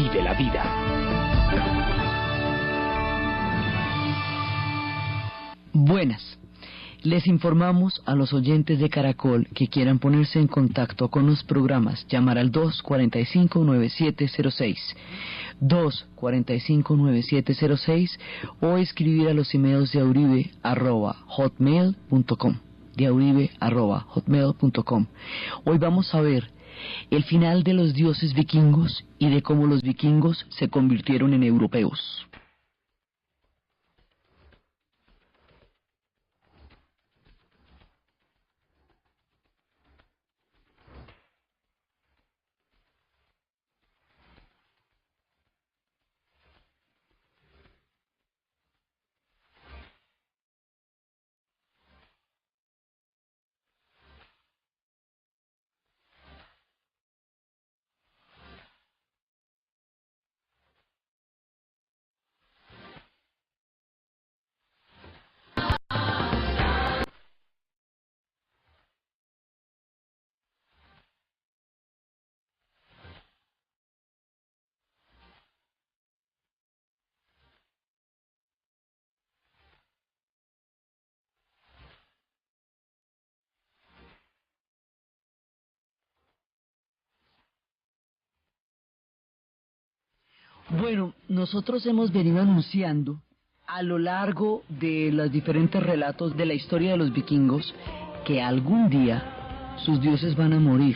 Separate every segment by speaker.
Speaker 1: vive la vida.
Speaker 2: Buenas. Les informamos a los oyentes de Caracol que quieran ponerse en contacto con los programas, llamar al 245-9706, 245-9706 o escribir a los emails de auribe@hotmail.com, de auribe@hotmail.com. Hoy vamos a ver el final de los dioses vikingos y de cómo los vikingos se convirtieron en europeos. Bueno, nosotros hemos venido anunciando a lo largo de los diferentes relatos de la historia de los vikingos que algún día sus dioses van a morir.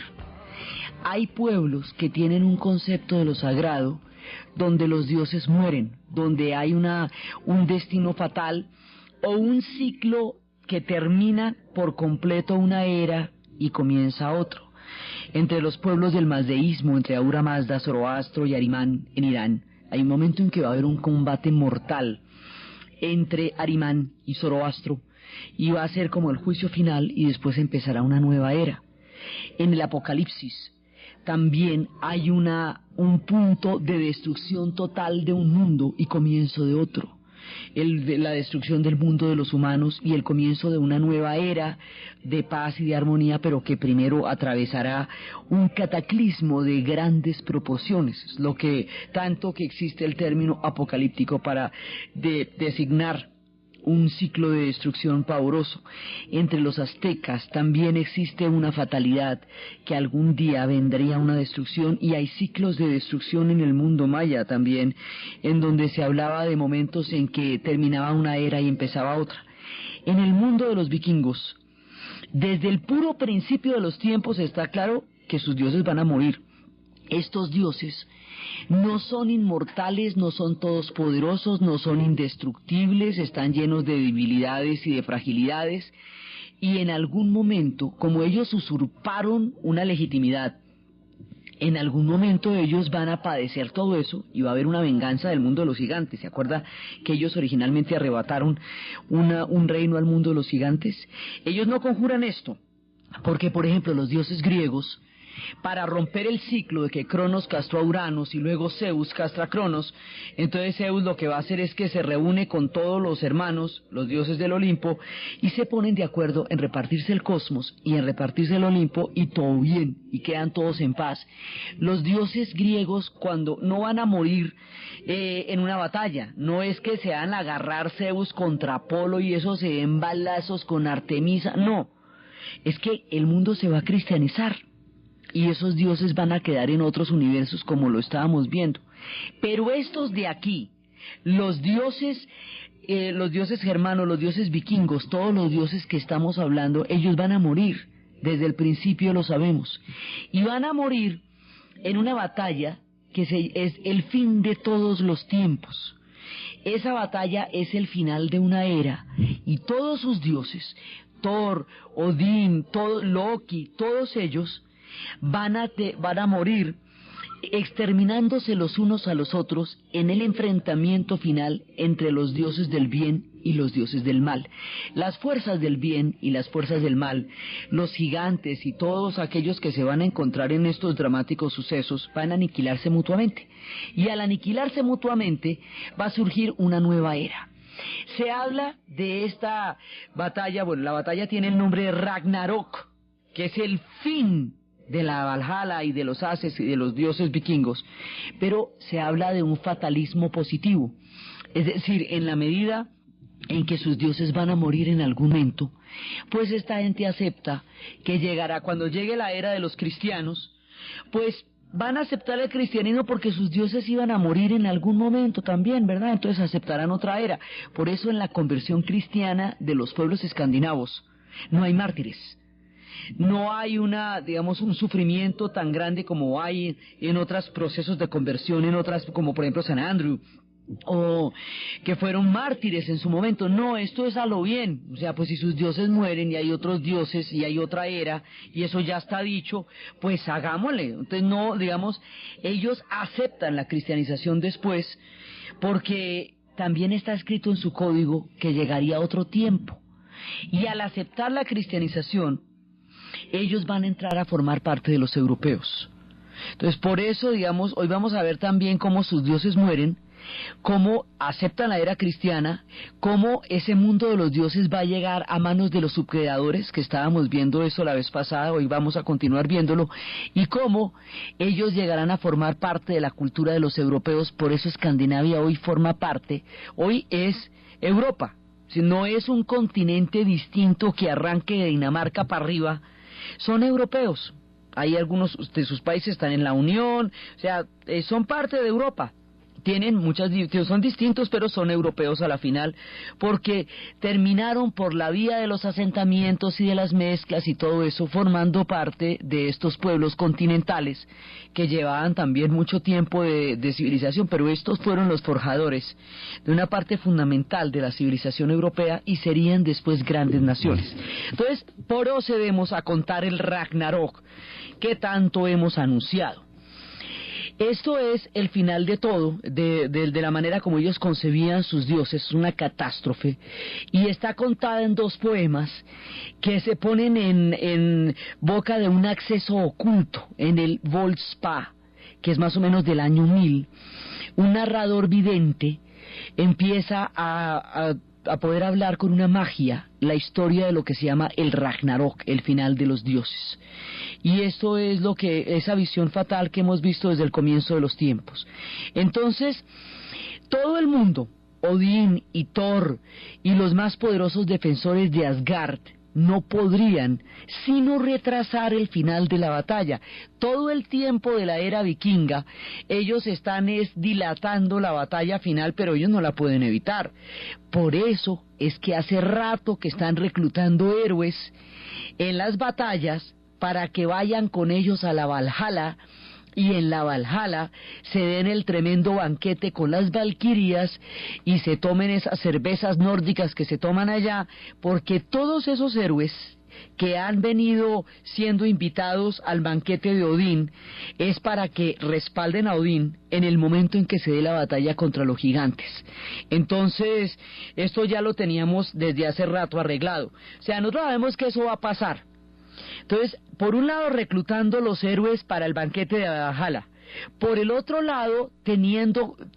Speaker 2: Hay pueblos que tienen un concepto de lo sagrado donde los dioses mueren, donde hay un destino fatal o un ciclo que termina por completo una era y comienza otro. Entre los pueblos del mazdeísmo, entre Ahura Mazda, Zoroastro y Arimán en Irán, hay un momento en que va a haber un combate mortal entre Arimán y Zoroastro y va a ser como el juicio final y después empezará una nueva era. En el Apocalipsis también hay un punto de destrucción total de un mundo y comienzo de otro. La destrucción del mundo de los humanos y el comienzo de una nueva era de paz y de armonía, pero que primero atravesará un cataclismo de grandes proporciones, lo que tanto que existe el término apocalíptico para designar un ciclo de destrucción pavoroso. Entre los aztecas también existe una fatalidad, que algún día vendría una destrucción, y hay ciclos de destrucción en el mundo maya también, en donde se hablaba de momentos en que terminaba una era y empezaba otra. En el mundo de los vikingos, desde el puro principio de los tiempos está claro que sus dioses van a morir. Estos dioses no son inmortales, no son todos poderosos, no son indestructibles, están llenos de debilidades y de fragilidades, y en algún momento, como ellos usurparon una legitimidad, en algún momento ellos van a padecer todo eso y va a haber una venganza del mundo de los gigantes. ¿Se acuerda que ellos originalmente arrebataron un reino al mundo de los gigantes? Ellos no conjuran esto, porque por ejemplo los dioses griegos, para romper el ciclo de que Cronos castró a Uranos y luego Zeus castra a Cronos, entonces Zeus lo que va a hacer es que se reúne con todos los hermanos, los dioses del Olimpo, y se ponen de acuerdo en repartirse el cosmos y en repartirse el Olimpo, y todo bien, y quedan todos en paz. Los dioses griegos, cuando no van a morir en una batalla, no es que se van a agarrar Zeus contra Apolo y eso se den balazos con Artemisa, no, es que el mundo se va a cristianizar. Y esos dioses van a quedar en otros universos como lo estábamos viendo. Pero estos de aquí, los dioses germanos, los dioses vikingos, todos los dioses que estamos hablando, ellos van a morir. Desde el principio lo sabemos. Y van a morir en una batalla que es el fin de todos los tiempos. Esa batalla es el final de una era. Y todos sus dioses, Thor, Odín, Loki, todos ellos van a morir exterminándose los unos a los otros en el enfrentamiento final entre los dioses del bien y los dioses del mal. Las fuerzas del bien y las fuerzas del mal, los gigantes y todos aquellos que se van a encontrar en estos dramáticos sucesos van a aniquilarse mutuamente, y al aniquilarse mutuamente va a surgir una nueva era. Se habla de esta batalla, bueno, la batalla tiene el nombre de Ragnarok, que es el fin de la Valhalla y de los Ases y de los dioses vikingos, pero se habla de un fatalismo positivo, es decir, en la medida en que sus dioses van a morir en algún momento, pues esta gente acepta que llegará, cuando llegue la era de los cristianos, pues van a aceptar el cristianismo porque sus dioses iban a morir en algún momento también, ¿verdad? Entonces aceptarán otra era. Por eso en la conversión cristiana de los pueblos escandinavos no hay mártires. No hay un sufrimiento tan grande como hay en otros procesos de conversión, en otras, como por ejemplo San Andrew, o que fueron mártires en su momento. No, esto es a lo bien. O sea, pues si sus dioses mueren y hay otros dioses y hay otra era, y eso ya está dicho, pues hagámosle. Entonces no, ellos aceptan la cristianización después, porque también está escrito en su código que llegaría otro tiempo. Y al aceptar la cristianización, ellos van a entrar a formar parte de los europeos. Entonces, por eso, hoy vamos a ver también cómo sus dioses mueren, cómo aceptan la era cristiana, cómo ese mundo de los dioses va a llegar a manos de los subcreadores, que estábamos viendo eso la vez pasada, hoy vamos a continuar viéndolo, y cómo ellos llegarán a formar parte de la cultura de los europeos. Por eso Escandinavia hoy forma parte, hoy es Europa, si no es un continente distinto que arranque de Dinamarca para arriba, son europeos. Hay algunos de sus países están en la Unión, o sea, son parte de Europa. Tienen son distintos, pero son europeos a la final, porque terminaron por la vía de los asentamientos y de las mezclas y todo eso, formando parte de estos pueblos continentales que llevaban también mucho tiempo de civilización, pero estos fueron los forjadores de una parte fundamental de la civilización europea y serían después grandes naciones. Entonces, procedemos a contar el Ragnarok que tanto hemos anunciado. Esto es el final de todo, de la manera como ellos concebían sus dioses, una catástrofe, y está contada en 2 poemas que se ponen en boca de un acceso oculto, en el Voldspa, que es más o menos del año 1000. Un narrador vidente empieza a poder hablar con una magia la historia de lo que se llama el Ragnarok, el final de los dioses. Y esto es esa visión fatal que hemos visto desde el comienzo de los tiempos. Entonces, todo el mundo, Odín y Thor y los más poderosos defensores de Asgard, no podrían sino retrasar el final de la batalla. Todo el tiempo de la era vikinga, ellos están dilatando la batalla final, pero ellos no la pueden evitar. Por eso es que hace rato que están reclutando héroes en las batallas para que vayan con ellos a la Valhalla, y en la Valhalla se den el tremendo banquete con las valquirias y se tomen esas cervezas nórdicas que se toman allá, porque todos esos héroes que han venido siendo invitados al banquete de Odín es para que respalden a Odín en el momento en que se dé la batalla contra los gigantes. Entonces, esto ya lo teníamos desde hace rato arreglado. O sea, nosotros sabemos que eso va a pasar. Entonces, por un lado reclutando los héroes para el banquete de Valhalla, por el otro lado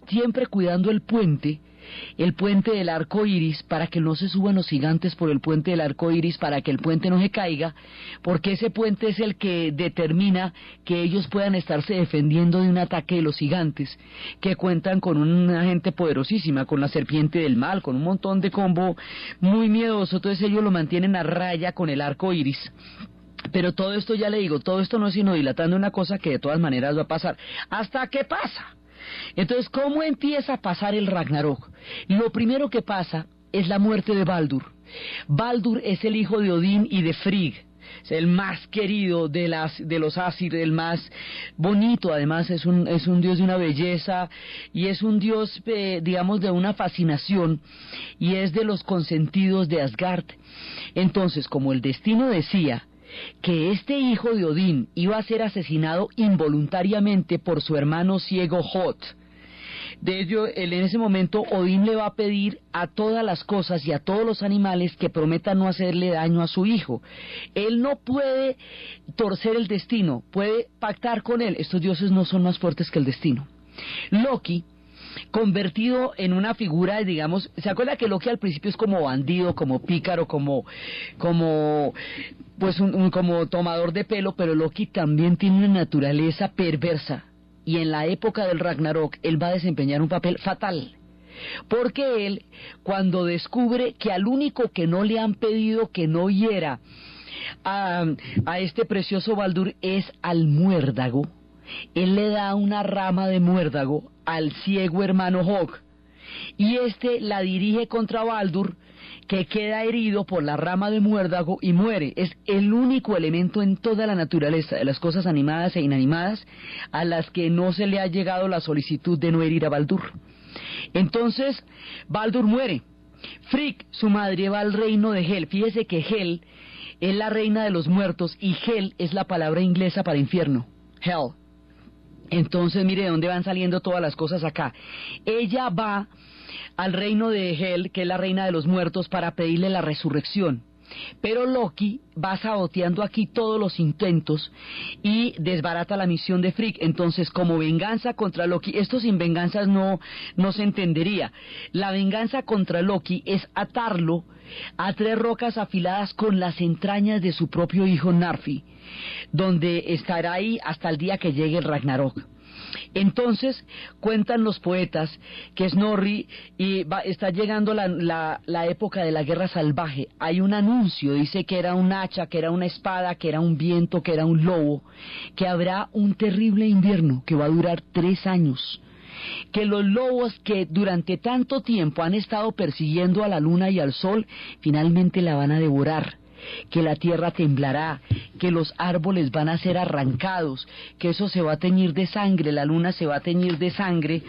Speaker 2: siempre cuidando el puente del arco iris, para que no se suban los gigantes por el puente del arco iris, para que el puente no se caiga, porque ese puente es el que determina que ellos puedan estarse defendiendo de un ataque de los gigantes, que cuentan con una gente poderosísima, con la serpiente del mal, con un montón de combo muy miedoso. Entonces ellos lo mantienen a raya con el arco iris. Pero todo esto, ya le digo, todo esto no es sino dilatando una cosa que de todas maneras va a pasar. ¿Hasta qué pasa? Entonces, ¿cómo empieza a pasar el Ragnarok? Lo primero que pasa es la muerte de Baldur. Baldur es el hijo de Odín y de Frigg, es el más querido de los Asir, el más bonito. Además es un dios de una belleza y es un dios, de una fascinación, y es de los consentidos de Asgard. Entonces, como el destino decía que este hijo de Odín iba a ser asesinado involuntariamente por su hermano ciego Hot, de ello, en ese momento Odín le va a pedir a todas las cosas y a todos los animales que prometan no hacerle daño a su hijo. Él no puede torcer el destino, puede pactar con él. Estos dioses no son más fuertes que el destino. Loki convertido en una figura, digamos, ¿se acuerda que Loki al principio es como bandido, como pícaro, como tomador de pelo, pero Loki también tiene una naturaleza perversa, y en la época del Ragnarok él va a desempeñar un papel fatal, porque él, cuando descubre que al único que no le han pedido que no hiera a este precioso Baldur es al muérdago, él le da una rama de muérdago al ciego hermano Hog, y este la dirige contra Baldur, que queda herido por la rama de muérdago y muere. Es el único elemento en toda la naturaleza, de las cosas animadas e inanimadas, a las que no se le ha llegado la solicitud de no herir a Baldur. Entonces, Baldur muere. Frigg, su madre, va al reino de Hel. Fíjese que Hel es la reina de los muertos, y Hel es la palabra inglesa para infierno, Hell. Entonces, mire de dónde van saliendo todas las cosas acá. Ella va al reino de Hel, que es la reina de los muertos, para pedirle la resurrección. Pero Loki va saboteando aquí todos los intentos y desbarata la misión de Frigg. Entonces, como venganza contra Loki, esto sin venganzas no se entendería. La venganza contra Loki es atarlo a 3 rocas afiladas con las entrañas de su propio hijo Narfi, donde estará ahí hasta el día que llegue el Ragnarok. Entonces cuentan los poetas que Snorri está llegando la época de la guerra salvaje. Hay un anuncio, dice que era un hacha, que era una espada, que era un viento, que era un lobo, que habrá un terrible invierno que va a durar 3 años, que los lobos que durante tanto tiempo han estado persiguiendo a la luna y al sol finalmente la van a devorar, que la tierra temblará, que los árboles van a ser arrancados, que eso se va a teñir de sangre, la luna se va a teñir de sangre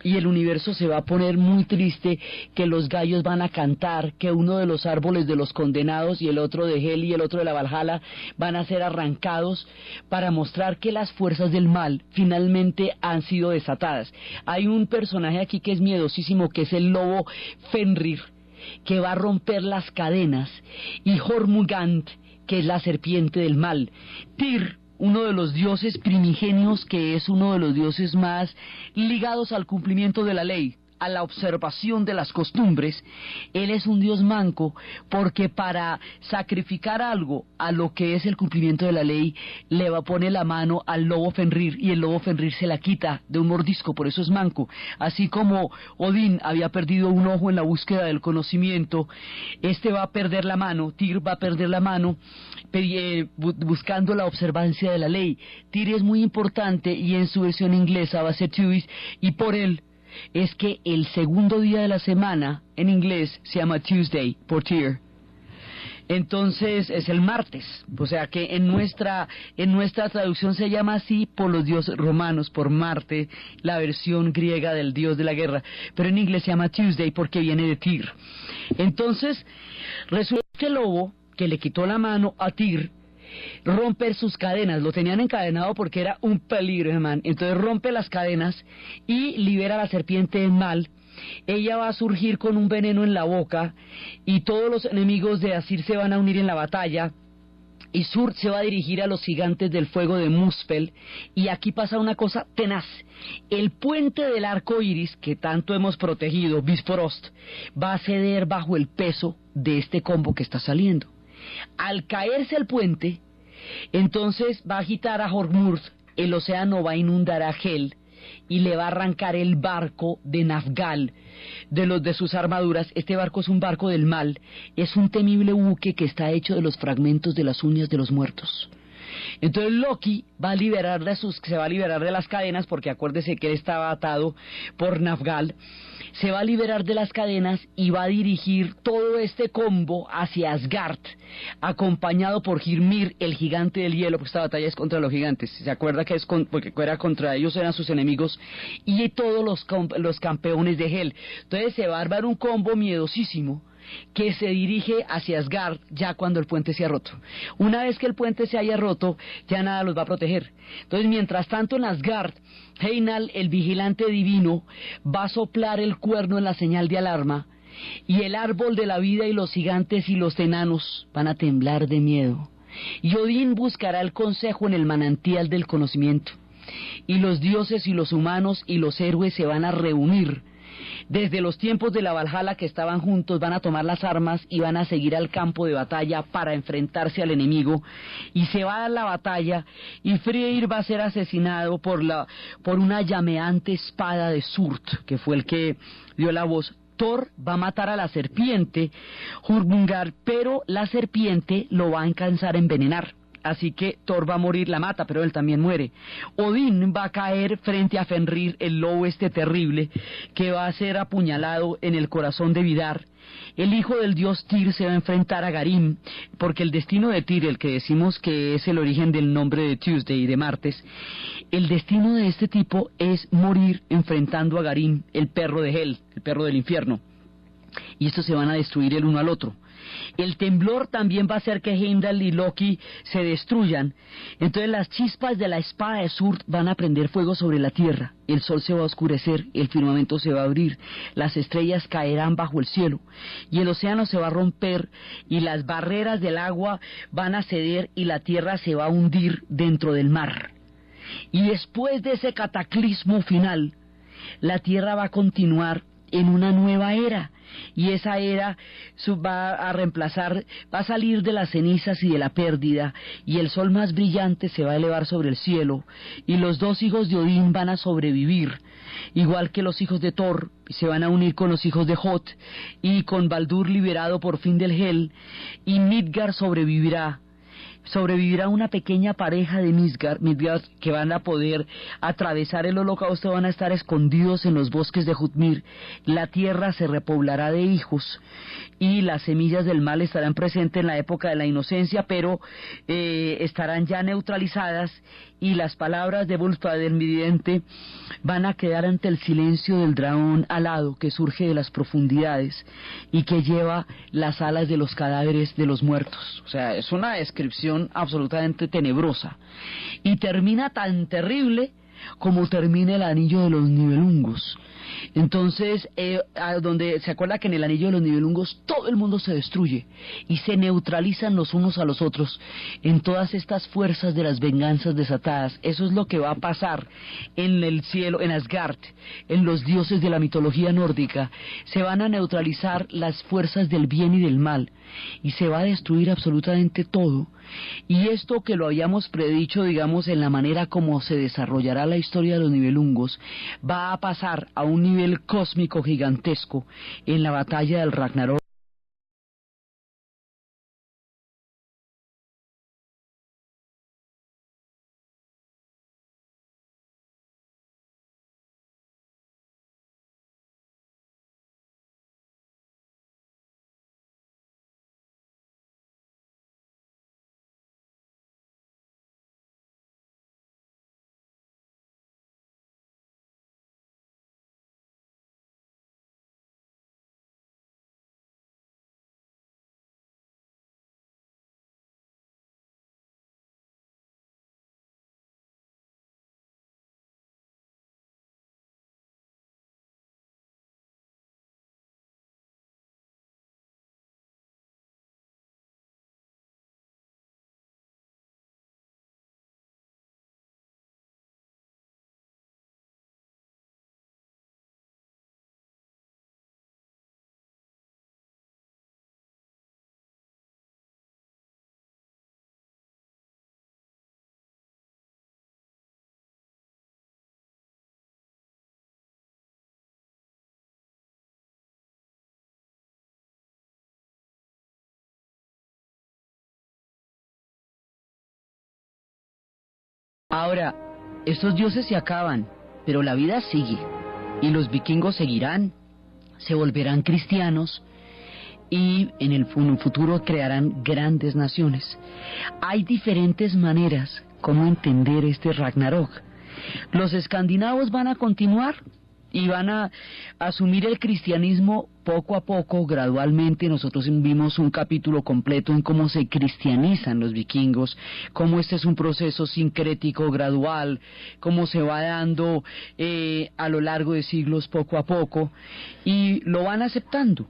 Speaker 2: y el universo se va a poner muy triste, que los gallos van a cantar, que uno de los árboles de los condenados y el otro de Hel y el otro de la Valhalla van a ser arrancados para mostrar que las fuerzas del mal finalmente han sido desatadas. Hay un personaje aquí que es miedosísimo, que es el lobo Fenrir, que va a romper las cadenas, y Jormungand, que es la serpiente del mal. Tyr, uno de los dioses primigenios, que es uno de los dioses más ligados al cumplimiento de la ley, a la observación de las costumbres, él es un dios manco, porque para sacrificar algo a lo que es el cumplimiento de la ley, le va a poner la mano al lobo Fenrir, y el lobo Fenrir se la quita de un mordisco, por eso es manco. Así como Odín había perdido un ojo en la búsqueda del conocimiento, este va a perder la mano, Tyr va a perder la mano buscando la observancia de la ley. Tyr es muy importante, y en su versión inglesa va a ser Tuesday, y por él es que el segundo día de la semana en inglés se llama Tuesday por Tyr. Entonces es el martes, o sea que en nuestra traducción se llama así por los dioses romanos, por Marte, la versión griega del dios de la guerra, pero en inglés se llama Tuesday porque viene de Tyr. Entonces resulta que el lobo que le quitó la mano a Tyr romper sus cadenas, lo tenían encadenado porque era un peligro, hermano. Entonces rompe las cadenas y libera a la serpiente del mal. Ella va a surgir con un veneno en la boca, y todos los enemigos de Asir se van a unir en la batalla, y Surd se va a dirigir a los gigantes del fuego de Muspel, y aquí pasa una cosa tenaz. El puente del arco iris, que tanto hemos protegido, Bifrost, va a ceder bajo el peso de este combo que está saliendo. Al caerse el puente, entonces va a agitar a Horgmurd, el océano va a inundar a Hel y le va a arrancar el barco de Nafgal de sus armaduras. Este barco es un barco del mal, es un temible buque que está hecho de los fragmentos de las uñas de los muertos. Entonces Loki se va a liberar de las cadenas, porque acuérdese que él estaba atado por Nafgal. Se va a liberar de las cadenas y va a dirigir todo este combo hacia Asgard, acompañado por Hymir, el gigante del hielo, porque esta batalla es contra los gigantes. ¿Se acuerda que porque era contra ellos, eran sus enemigos, y todos los campeones de Hel? Entonces se va a armar un combo miedosísimo que se dirige hacia Asgard ya cuando el puente se ha roto. Una vez que el puente se haya roto, ya nada los va a proteger. Entonces, mientras tanto en Asgard, Heinal, el vigilante divino, va a soplar el cuerno en la señal de alarma, y el árbol de la vida y los gigantes y los enanos van a temblar de miedo. Y Odín buscará el consejo en el manantial del conocimiento. y los dioses y los humanos y los héroes se van a reunir. Desde los tiempos de la Valhalla que estaban juntos, van a tomar las armas y van a seguir al campo de batalla para enfrentarse al enemigo, y se va a dar la batalla y Freyr va a ser asesinado por una llameante espada de Surt, que fue el que dio la voz. Thor va a matar a la serpiente Jormungand, pero la serpiente lo va a alcanzar a envenenar. Así que Thor va a morir, la mata, pero él también muere. Odín va a caer frente a Fenrir, el lobo terrible, que va a ser apuñalado en el corazón de Vidar. El hijo del dios Tyr se va a enfrentar a Garim, porque el destino de Tyr, el que decimos que es el origen del nombre de Tuesday, de martes, el destino de este tipo es morir enfrentando a Garim, el perro de Hel, el perro del infierno. Y estos se van a destruir el uno al otro. El temblor también va a hacer que Heimdall y Loki se destruyan. Entonces las chispas de la espada de Surt van a prender fuego sobre la tierra. El sol se va a oscurecer, el firmamento se va a abrir, las estrellas caerán bajo el cielo, y el océano se va a romper, y las barreras del agua van a ceder, y la tierra se va a hundir dentro del mar. Y después de ese cataclismo final, la tierra va a continuar en una nueva era, y esa era va a reemplazar, va a salir de las cenizas y de la pérdida, y el sol más brillante se va a elevar sobre el cielo, y los dos hijos de Odín van a sobrevivir, igual que los hijos de Thor, se van a unir con los hijos de Hot, y con Baldur liberado por fin del Hel, y Midgard sobrevivirá una pequeña pareja de Midgard que van a poder atravesar el holocausto, van a estar escondidos en los bosques de Jútmir. La tierra se repoblará de hijos y las semillas del mal estarán presentes en la época de la inocencia, pero estarán ya neutralizadas, y las palabras de Volstad, del vidente, van a quedar ante el silencio del dragón alado que surge de las profundidades y que lleva las alas de los cadáveres de los muertos. O sea, es una descripción absolutamente tenebrosa, y termina tan terrible como termina el anillo de los Nibelungos. Entonces, donde se acuerda que en el anillo de los Nibelungos todo el mundo se destruye y se neutralizan los unos a los otros en todas estas fuerzas de las venganzas desatadas. Eso es lo que va a pasar en el cielo, en Asgard, en los dioses de la mitología nórdica. Se van a neutralizar las fuerzas del bien y del mal, y se va a destruir absolutamente todo. Y esto, que lo habíamos predicho, digamos, en la manera como se desarrollará la historia de los Nibelungos, va a pasar a un nivel cósmico gigantesco en la batalla del Ragnarok. Ahora, estos dioses se acaban, pero la vida sigue, y los vikingos seguirán, se volverán cristianos, y en un futuro crearán grandes naciones. Hay diferentes maneras como entender este Ragnarok. Los escandinavos van a continuar y van a asumir el cristianismo poco a poco, gradualmente. Nosotros vimos un capítulo completo en cómo se cristianizan los vikingos, cómo este es un proceso sincrético, gradual, cómo se va dando a lo largo de siglos poco a poco, y lo van aceptando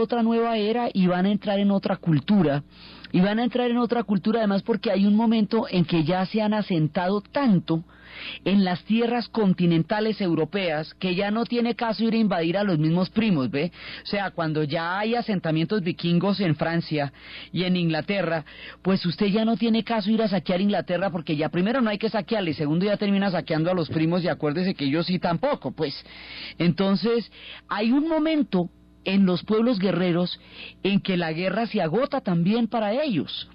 Speaker 2: otra nueva era, y van a entrar en otra cultura y van a entrar en otra cultura, además porque hay un momento en que ya se han asentado tanto en las tierras continentales europeas que ya no tiene caso ir a invadir a los mismos primos, ¿ve? O sea, cuando ya hay asentamientos vikingos en Francia y en Inglaterra, pues usted ya no tiene caso ir a saquear Inglaterra, porque ya primero no hay que saquearle, y segundo ya termina saqueando a los primos, y acuérdese que ellos sí tampoco, pues. Entonces, hay un momento en los pueblos guerreros en que la guerra se agota también para ellos.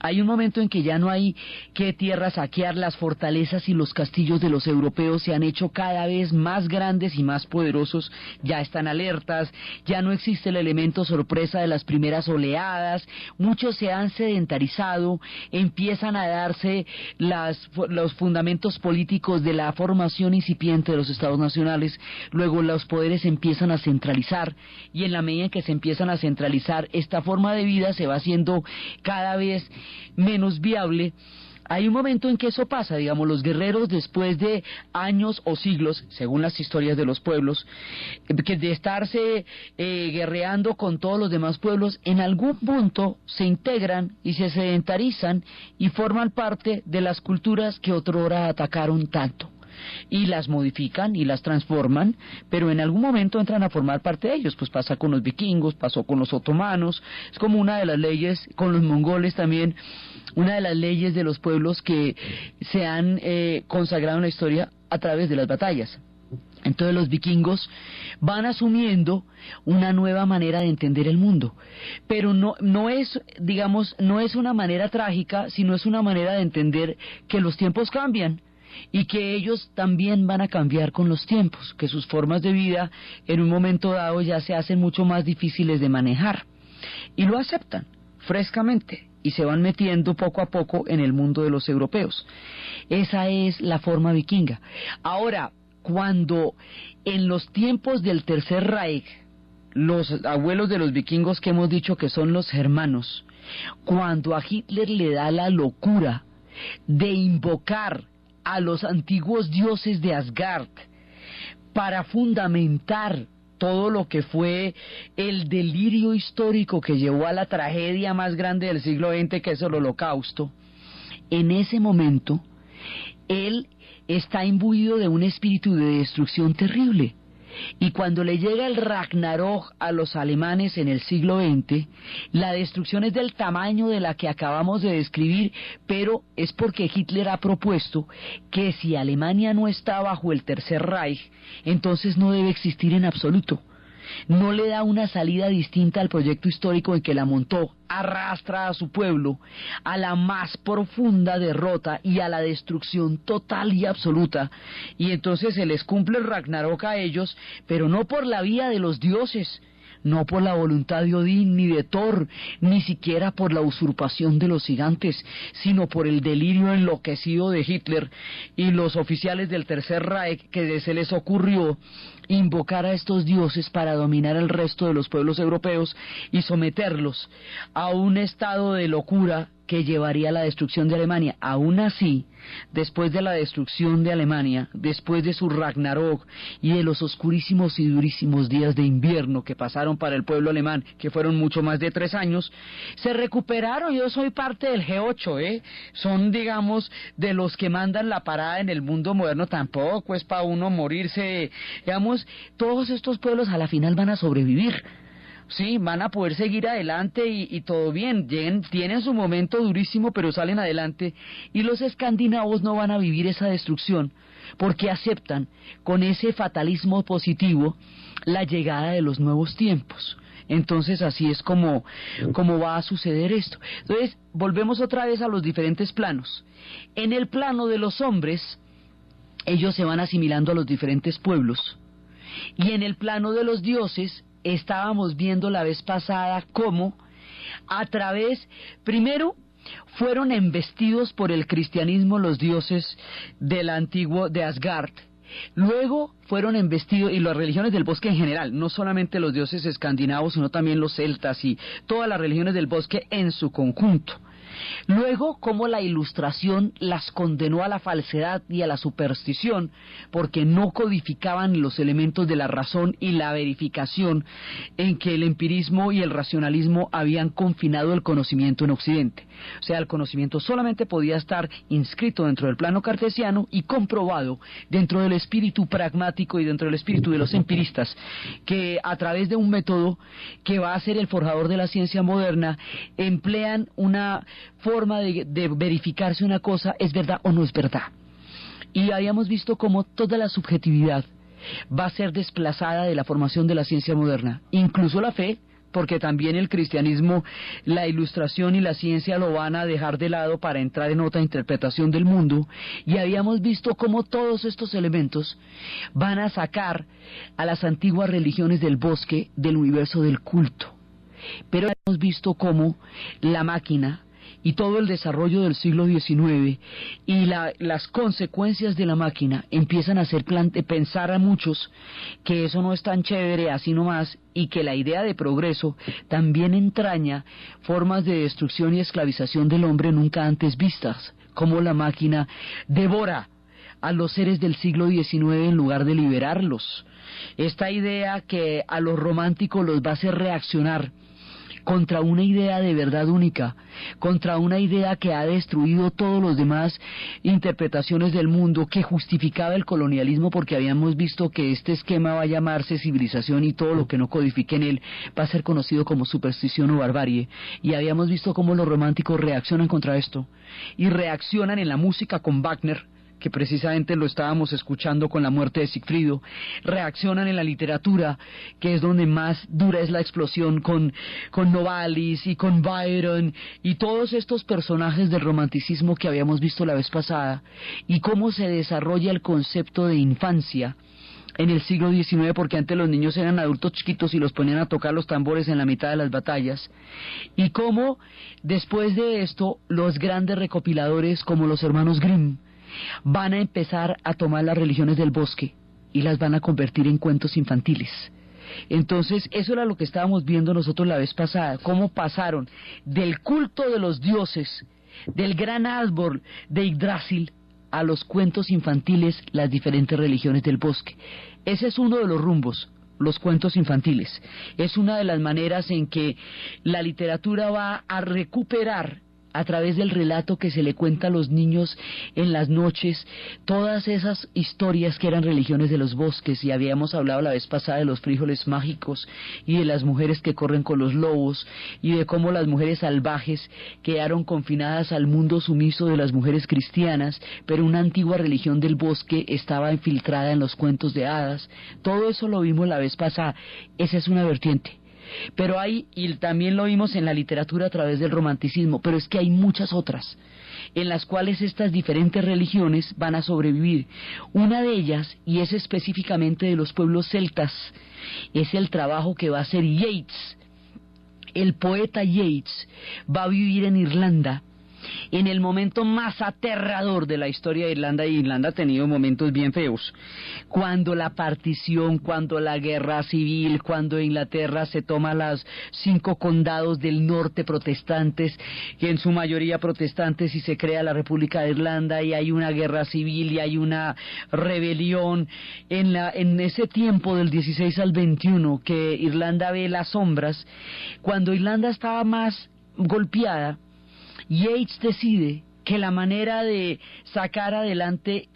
Speaker 2: Hay un momento en que ya no hay qué tierra saquear, las fortalezas y los castillos de los europeos se han hecho cada vez más grandes y más poderosos, ya están alertas, ya no existe el elemento sorpresa de las primeras oleadas, muchos se han sedentarizado, empiezan a darse los fundamentos políticos de la formación incipiente de los estados nacionales, luego los poderes empiezan a centralizar, y en la medida en que se empiezan a centralizar, esta forma de vida se va haciendo cada vez menos viable. Hay un momento en que eso pasa, digamos, los guerreros después de años o siglos, según las historias de los pueblos, que de estarse guerreando con todos los demás pueblos, en algún punto se integran y se sedentarizan y forman parte de las culturas que otrora atacaron tanto, y las modifican y las transforman, pero en algún momento entran a formar parte de ellos. Pues pasa con los vikingos, pasó con los otomanos, es como una de las leyes, con los mongoles también, una de las leyes de los pueblos que se han consagrado en la historia a través de las batallas. Entonces los vikingos van asumiendo una nueva manera de entender el mundo, pero no es, digamos, no es una manera trágica, sino es una manera de entender que los tiempos cambian, y que ellos también van a cambiar con los tiempos, que sus formas de vida en un momento dado ya se hacen mucho más difíciles de manejar, y lo aceptan frescamente y se van metiendo poco a poco en el mundo de los europeos. Esa es la forma vikinga. Ahora, cuando en los tiempos del Tercer Reich, los abuelos de los vikingos que hemos dicho que son los germanos, cuando a Hitler le da la locura de invocar a los antiguos dioses de Asgard para fundamentar todo lo que fue el delirio histórico que llevó a la tragedia más grande del siglo XX, que es el Holocausto, en ese momento él está imbuido de un espíritu de destrucción terrible. Y cuando le llega el Ragnarok a los alemanes en el siglo XX, la destrucción es del tamaño de la que acabamos de describir, pero es porque Hitler ha propuesto que si Alemania no está bajo el Tercer Reich, entonces no debe existir en absoluto. No le da una salida distinta al proyecto histórico en que la montó, arrastra a su pueblo a la más profunda derrota y a la destrucción total y absoluta, y entonces se les cumple el Ragnarok a ellos, pero no por la vía de los dioses, no por la voluntad de Odín ni de Thor, ni siquiera por la usurpación de los gigantes, sino por el delirio enloquecido de Hitler y los oficiales del Tercer Reich, que se les ocurrió invocar a estos dioses para dominar el resto de los pueblos europeos y someterlos a un estado de locura que llevaría a la destrucción de Alemania. Aún así, después de la destrucción de Alemania, después de su Ragnarok y de los oscurísimos y durísimos días de invierno que pasaron para el pueblo alemán, que fueron mucho más de 3 años, se recuperaron. Yo soy parte del G8, son, digamos, de los que mandan la parada en el mundo moderno. Tampoco es para uno morirse, digamos, todos estos pueblos a la final van a sobrevivir. Sí, van a poder seguir adelante y todo bien, tienen su momento durísimo, pero salen adelante, y los escandinavos no van a vivir esa destrucción, porque aceptan con ese fatalismo positivo la llegada de los nuevos tiempos. Entonces así es como va a suceder esto. Entonces volvemos otra vez a los diferentes planos. En el plano de los hombres, ellos se van asimilando a los diferentes pueblos, y en el plano de los dioses, estábamos viendo la vez pasada cómo a través, primero, fueron embestidos por el cristianismo los dioses del antiguo de Asgard, luego fueron embestidos, y las religiones del bosque en general, no solamente los dioses escandinavos, sino también los celtas y todas las religiones del bosque en su conjunto. Luego, cómo la Ilustración las condenó a la falsedad y a la superstición, porque no codificaban los elementos de la razón y la verificación en que el empirismo y el racionalismo habían confinado el conocimiento en Occidente. O sea, el conocimiento solamente podía estar inscrito dentro del plano cartesiano y comprobado dentro del espíritu pragmático y dentro del espíritu de los empiristas, que a través de un método que va a ser el forjador de la ciencia moderna, emplean una forma de verificar si una cosa es verdad o no es verdad. Y habíamos visto cómo toda la subjetividad va a ser desplazada de la formación de la ciencia moderna, incluso la fe, porque también el cristianismo, la Ilustración y la ciencia lo van a dejar de lado para entrar en otra interpretación del mundo, y habíamos visto cómo todos estos elementos van a sacar a las antiguas religiones del bosque del universo del culto. Pero hemos visto cómo la máquina y todo el desarrollo del siglo XIX y las consecuencias de la máquina empiezan a hacer pensar a muchos que eso no es tan chévere así nomás, y que la idea de progreso también entraña formas de destrucción y esclavización del hombre nunca antes vistas, como la máquina devora a los seres del siglo XIX en lugar de liberarlos. Esta idea que a los románticos los va a hacer reaccionar contra una idea de verdad única, contra una idea que ha destruido todos los demás interpretaciones del mundo, que justificaba el colonialismo, porque habíamos visto que este esquema va a llamarse civilización y todo lo que no codifique en él va a ser conocido como superstición o barbarie, y habíamos visto cómo los románticos reaccionan contra esto, y reaccionan en la música con Wagner, que precisamente lo estábamos escuchando con la muerte de Sigfrido, reaccionan en la literatura, que es donde más dura es la explosión, con Novalis y con Byron y todos estos personajes del romanticismo que habíamos visto la vez pasada, y cómo se desarrolla el concepto de infancia en el siglo XIX, porque antes los niños eran adultos chiquitos y los ponían a tocar los tambores en la mitad de las batallas, y cómo después de esto los grandes recopiladores como los hermanos Grimm van a empezar a tomar las religiones del bosque y las van a convertir en cuentos infantiles. Entonces, eso era lo que estábamos viendo nosotros la vez pasada, cómo pasaron del culto de los dioses, del gran árbol de Yggdrasil, a los cuentos infantiles, las diferentes religiones del bosque. Ese es uno de los rumbos, los cuentos infantiles. Es una de las maneras en que la literatura va a recuperar, a través del relato que se le cuenta a los niños en las noches, todas esas historias que eran religiones de los bosques. Y habíamos hablado la vez pasada de los frijoles mágicos y de las mujeres que corren con los lobos, y de cómo las mujeres salvajes quedaron confinadas al mundo sumiso de las mujeres cristianas, pero una antigua religión del bosque estaba infiltrada en los cuentos de hadas. Todo eso lo vimos la vez pasada. Esa es una vertiente. Pero hay, y también lo vimos en la literatura a través del romanticismo, pero es que hay muchas otras en las cuales estas diferentes religiones van a sobrevivir. Una de ellas, y es específicamente de los pueblos celtas, es el trabajo que va a hacer Yeats. El poeta Yeats va a vivir en Irlanda en el momento más aterrador de la historia de Irlanda, y Irlanda ha tenido momentos bien feos, cuando la partición, cuando la guerra civil, cuando Inglaterra se toma los 5 condados del norte protestantes, que en su mayoría protestantes, y se crea la República de Irlanda, y hay una guerra civil y hay una rebelión en ese tiempo del 16 al 21, que Irlanda ve las sombras. Cuando Irlanda estaba más golpeada, Yeats decide que la manera de sacar adelante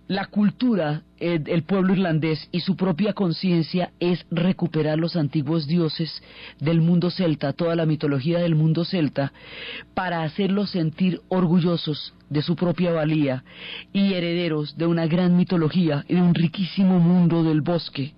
Speaker 2: la cultura, el pueblo irlandés y su propia conciencia, es recuperar los antiguos dioses del mundo celta, toda la mitología del mundo celta, para hacerlos sentir orgullosos de su propia valía y herederos de una gran mitología y de un riquísimo mundo del bosque.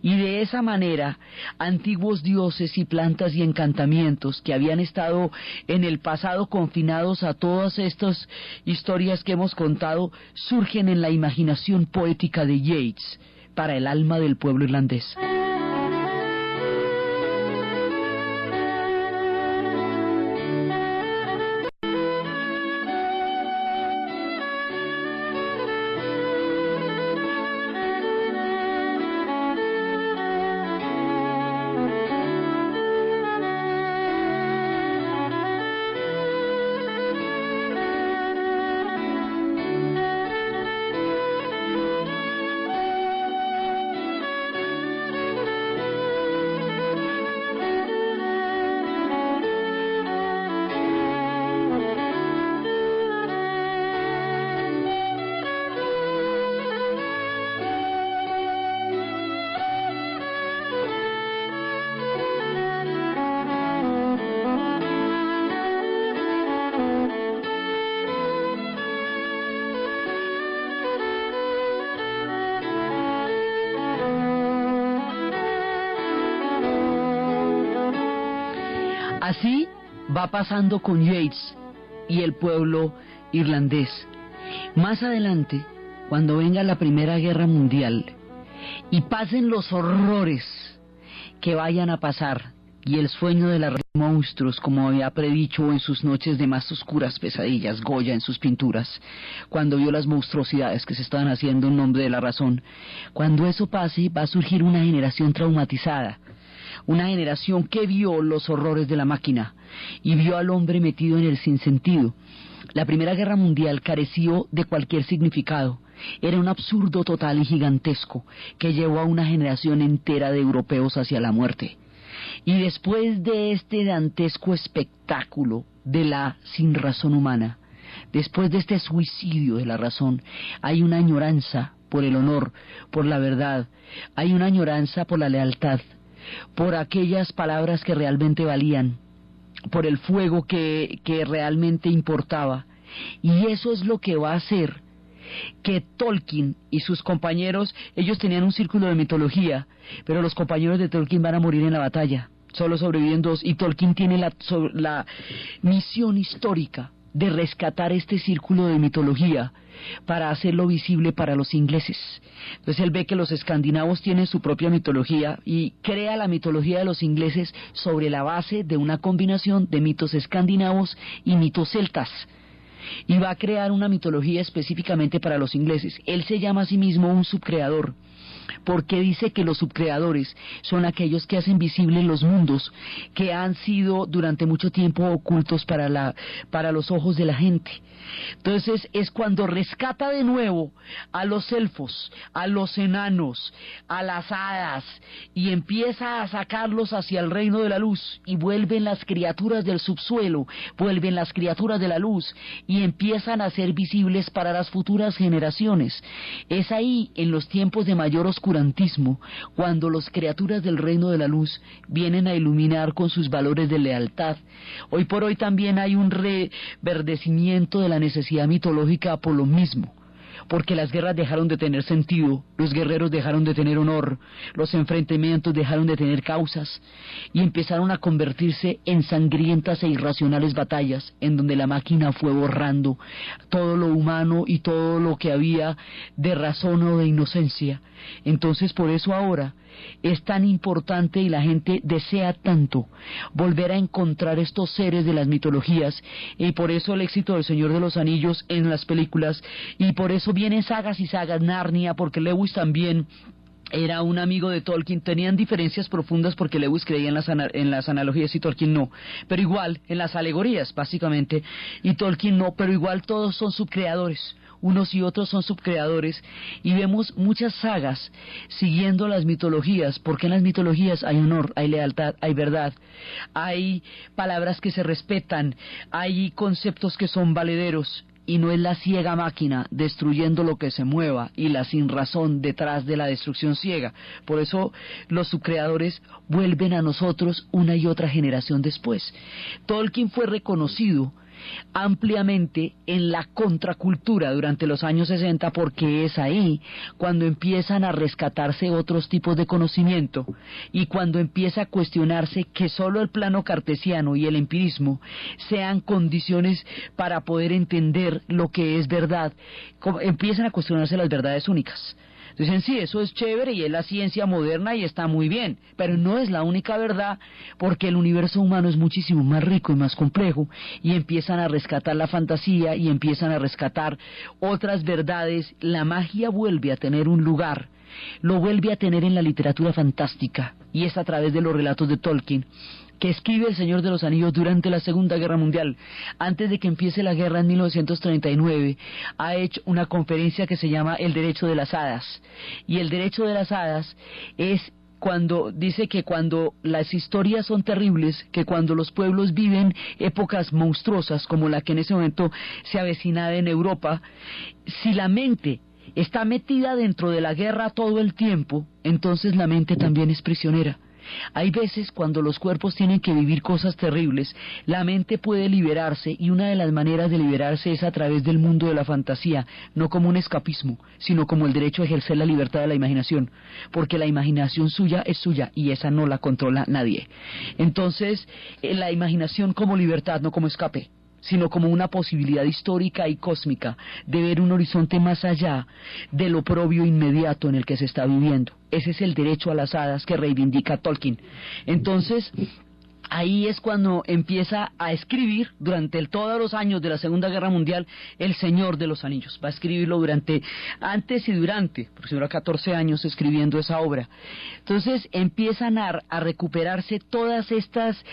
Speaker 2: Y de esa manera, antiguos dioses y plantas y encantamientos que habían estado en el pasado confinados a todas estas historias que hemos contado, surgen en la imaginación poética de Yeats para el alma del pueblo irlandés. Así va pasando con Yeats y el pueblo irlandés. Más adelante, cuando venga la Primera Guerra Mundial y pasen los horrores que vayan a pasar y el sueño de los monstruos, como había predicho en sus noches de más oscuras pesadillas Goya en sus pinturas, cuando vio las monstruosidades que se estaban haciendo en nombre de la razón, cuando eso pase va a surgir una generación traumatizada, una generación que vio los horrores de la máquina y vio al hombre metido en el sinsentido. La Primera Guerra Mundial careció de cualquier significado. Era un absurdo total y gigantesco que llevó a una generación entera de europeos hacia la muerte. Y después de este dantesco espectáculo de la sinrazón humana, después de este suicidio de la razón, hay una añoranza por el honor, por la verdad, hay una añoranza por la lealtad, por aquellas palabras que realmente valían, por el fuego que realmente importaba. Y eso es lo que va a hacer que Tolkien y sus compañeros, ellos tenían un círculo de mitología, pero los compañeros de Tolkien van a morir en la batalla, solo sobreviven 2, y Tolkien tiene la misión histórica de rescatar este círculo de mitología para hacerlo visible para los ingleses. Entonces él ve que los escandinavos tienen su propia mitología y crea la mitología de los ingleses sobre la base de una combinación de mitos escandinavos y mitos celtas, y va a crear una mitología específicamente para los ingleses. Él se llama a sí mismo un subcreador, porque dice que los subcreadores son aquellos que hacen visibles los mundos que han sido durante mucho tiempo ocultos para los ojos de la gente. Entonces es cuando rescata de nuevo a los elfos, a los enanos, a las hadas, y empieza a sacarlos hacia el reino de la luz, y vuelven las criaturas del subsuelo, vuelven las criaturas de la luz, y empiezan a ser visibles para las futuras generaciones. Es ahí, en los tiempos de mayor oscurantismo, cuando las criaturas del reino de la luz vienen a iluminar con sus valores de lealtad. Hoy por hoy también hay un reverdecimiento de la necesidad mitológica por lo mismo, porque las guerras dejaron de tener sentido, los guerreros dejaron de tener honor, los enfrentamientos dejaron de tener causas y empezaron a convertirse en sangrientas e irracionales batallas en donde la máquina fue borrando todo lo humano y todo lo que había de razón o de inocencia. Entonces por eso ahora es tan importante y la gente desea tanto volver a encontrar estos seres de las mitologías, y por eso el éxito del Señor de los Anillos en las películas, y por eso vienen sagas y sagas, Narnia, porque Lewis también era un amigo de Tolkien. Tenían diferencias profundas porque Lewis creía en las analogías y Tolkien no, pero igual en las alegorías básicamente, y Tolkien no, pero igual todos son subcreadores. Unos y otros son subcreadores, y vemos muchas sagas siguiendo las mitologías, porque en las mitologías hay honor, hay lealtad, hay verdad, hay palabras que se respetan, hay conceptos que son valederos, y no es la ciega máquina destruyendo lo que se mueva y la sinrazón detrás de la destrucción ciega. Por eso los subcreadores vuelven a nosotros una y otra generación después. Tolkien fue reconocido ampliamente en la contracultura durante los años 60, porque es ahí cuando empiezan a rescatarse otros tipos de conocimiento y cuando empieza a cuestionarse que solo el plano cartesiano y el empirismo sean condiciones para poder entender lo que es verdad. Empiezan a cuestionarse las verdades únicas. Dicen, sí, eso es chévere y es la ciencia moderna y está muy bien, pero no es la única verdad, porque el universo humano es muchísimo más rico y más complejo, y empiezan a rescatar la fantasía y empiezan a rescatar otras verdades. La magia vuelve a tener un lugar, lo vuelve a tener en la literatura fantástica, y es a través de los relatos de Tolkien, que escribe El Señor de los Anillos durante la Segunda Guerra Mundial. Antes de que empiece la guerra en 1939, ha hecho una conferencia que se llama El Derecho de las Hadas. Y el Derecho de las Hadas es cuando dice que cuando las historias son terribles, que cuando los pueblos viven épocas monstruosas como la que en ese momento se avecinaba en Europa, si la mente está metida dentro de la guerra todo el tiempo, entonces la mente también es prisionera. Hay veces cuando los cuerpos tienen que vivir cosas terribles, la mente puede liberarse, y una de las maneras de liberarse es a través del mundo de la fantasía, no como un escapismo, sino como el derecho a ejercer la libertad de la imaginación, porque la imaginación suya es suya y esa no la controla nadie. Entonces, la imaginación como libertad, no como escape, sino como una posibilidad histórica y cósmica de ver un horizonte más allá de lo propio inmediato en el que se está viviendo. Ese es el derecho a las hadas que reivindica Tolkien. Entonces, ahí es cuando empieza a escribir durante todos los años de la Segunda Guerra Mundial El Señor de los Anillos. Va a escribirlo antes y durante, porque se duró 14 años escribiendo esa obra. Entonces empiezan a recuperarse todas estas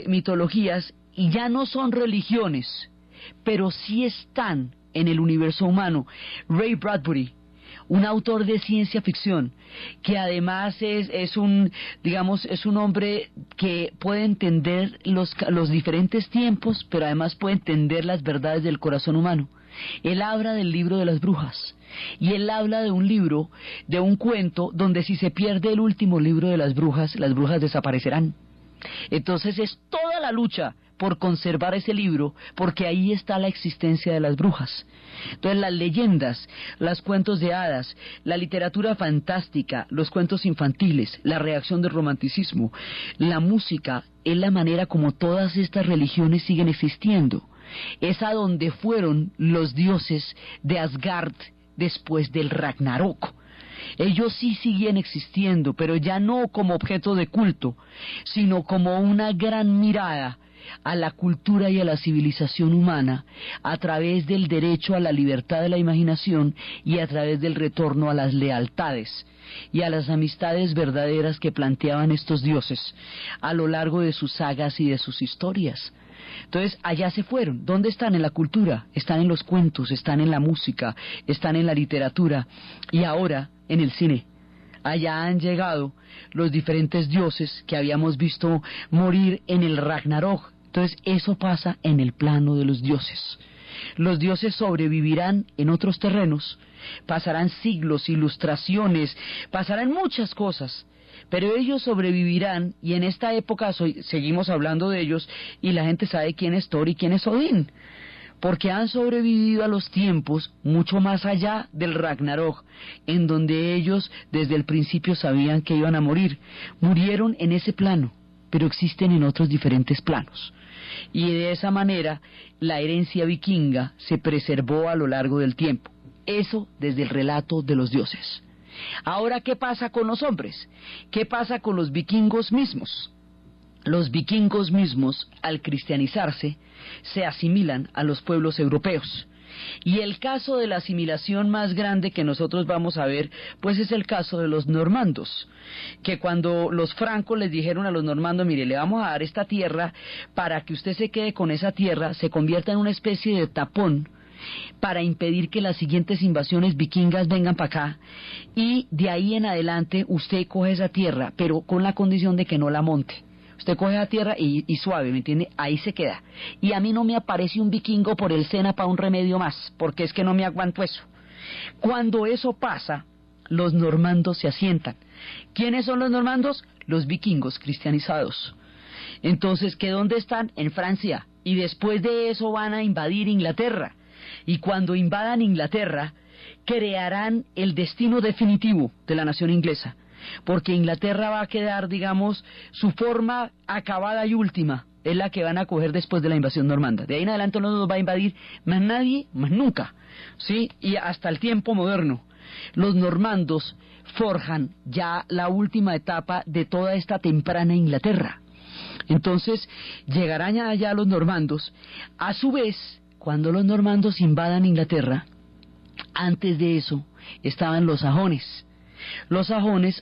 Speaker 2: mitologías, y ya no son religiones, pero sí están en el universo humano. Ray Bradbury, un autor de ciencia ficción, que además es un hombre que puede entender los diferentes tiempos, pero además puede entender las verdades del corazón humano. Él habla del libro de las brujas, y él habla de un libro, de un cuento, donde si se pierde el último libro de las brujas desaparecerán. Entonces es toda la lucha por conservar ese libro, porque ahí está la existencia de las brujas. Entonces las leyendas, los cuentos de hadas, la literatura fantástica, los cuentos infantiles, la reacción del romanticismo, la música, es la manera como todas estas religiones siguen existiendo. Es a donde fueron los dioses de Asgard después del Ragnarok. Ellos sí siguen existiendo, pero ya no como objeto de culto, sino como una gran mirada a la cultura y a la civilización humana, a través del derecho a la libertad de la imaginación y a través del retorno a las lealtades y a las amistades verdaderas que planteaban estos dioses a lo largo de sus sagas y de sus historias. Entonces allá se fueron. ¿Dónde están? En la cultura, están en los cuentos, están en la música, están en la literatura y ahora en el cine. Allá han llegado los diferentes dioses que habíamos visto morir en el Ragnarok. Entonces eso pasa en el plano de los dioses. Los dioses sobrevivirán en otros terrenos, pasarán siglos, ilustraciones, pasarán muchas cosas, pero ellos sobrevivirán, y en esta época seguimos hablando de ellos, y la gente sabe quién es Thor y quién es Odín, porque han sobrevivido a los tiempos mucho más allá del Ragnarok, en donde ellos desde el principio sabían que iban a morir. Murieron en ese plano, pero existen en otros diferentes planos. Y de esa manera la herencia vikinga se preservó a lo largo del tiempo. Eso desde el relato de los dioses. Ahora, ¿qué pasa con los hombres? ¿Qué pasa con los vikingos mismos? Los vikingos mismos, al cristianizarse, se asimilan a los pueblos europeos. Y el caso de la asimilación más grande que nosotros vamos a ver, pues es el caso de los normandos, que cuando los francos les dijeron a los normandos, mire, le vamos a dar esta tierra para que usted se quede con esa tierra, se convierta en una especie de tapón para impedir que las siguientes invasiones vikingas vengan para acá, y de ahí en adelante usted coge esa tierra, pero con la condición de que no la monte. Usted coge la tierra y suave, ¿me entiende? Ahí se queda. Y a mí no me aparece un vikingo por el Sena para un remedio más, porque es que no me aguanto eso. Cuando eso pasa, los normandos se asientan. ¿Quiénes son los normandos? Los vikingos cristianizados. Entonces, ¿que dónde están? En Francia. Y después de eso van a invadir Inglaterra. Y cuando invadan Inglaterra, crearán el destino definitivo de la nación inglesa. Porque Inglaterra va a quedar, digamos, su forma acabada y última es la que van a coger después de la invasión normanda. De ahí en adelante no nos va a invadir más nadie, más nunca, ¿sí? Y hasta el tiempo moderno. Los normandos forjan ya la última etapa de toda esta temprana Inglaterra. Entonces llegarán allá los normandos. A su vez, cuando los normandos invadan Inglaterra, antes de eso estaban los sajones. Los sajones